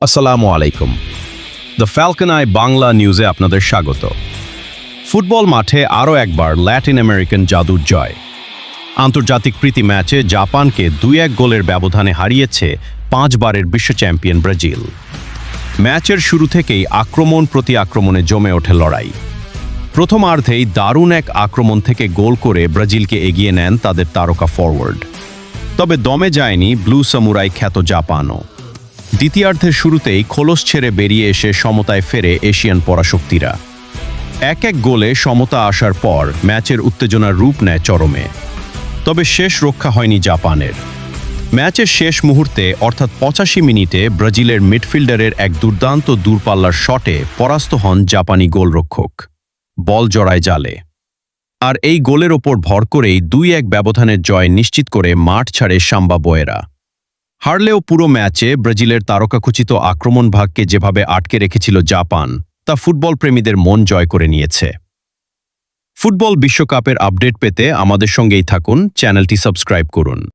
আসসালামু আলাইকুম। The Falcon I Bangla নিউজে আপনাদের স্বাগত। ফুটবল মাঠে আরও একবার ল্যাটিন আমেরিকান জাদুর জয়। আন্তর্জাতিক প্রীতি ম্যাচে জাপানকে 2-1 গোলের ব্যবধানে হারিয়েছে 5 বারের বিশ্ব চ্যাম্পিয়ন ব্রাজিল। ম্যাচের শুরু থেকেই আক্রমণ প্রতি আক্রমণে জমে ওঠে লড়াই। প্রথমার্ধেই দারুণ এক আক্রমণ থেকে গোল করে ব্রাজিলকে এগিয়ে নেন তাদের তারকা ফরওয়ার্ড। তবে দমে যায়নি ব্লু সামুরাই খ্যাত জাপানও। দ্বিতীয়ার্ধের শুরুতেই খোলস ছেড়ে বেরিয়ে এসে সমতায় ফেরে এশিয়ান পরাশক্তিরা। 1-1 গোলে সমতা আসার পর ম্যাচের উত্তেজনার রূপ নেয় চরমে। তবে শেষ রক্ষা হয়নি জাপানের। ম্যাচের শেষ মুহূর্তে অর্থাৎ 85 মিনিটে ব্রাজিলের মিডফিল্ডারের এক দুর্দান্ত দূরপাল্লার শটে পরাস্ত হন জাপানি গোলরক্ষক। বল জড়ায় জালে। আর এই গোলের ওপর ভর করেই 2-1 ব্যবধানের জয় নিশ্চিত করে মাঠ ছাড়ে সাম্বা বোয়েরা। হারলেও পুরো ম্যাচে ব্রাজিলের তারকাখচিত আক্রমণ ভাগকে যেভাবে আটকে রেখেছিল জাপান, তা ফুটবল প্রেমীদের মন জয় করে নিয়েছে। ফুটবল বিশ্বকাপের আপডেট পেতে আমাদের সঙ্গেই থাকুন, চ্যানেলটি সাবস্ক্রাইব করুন।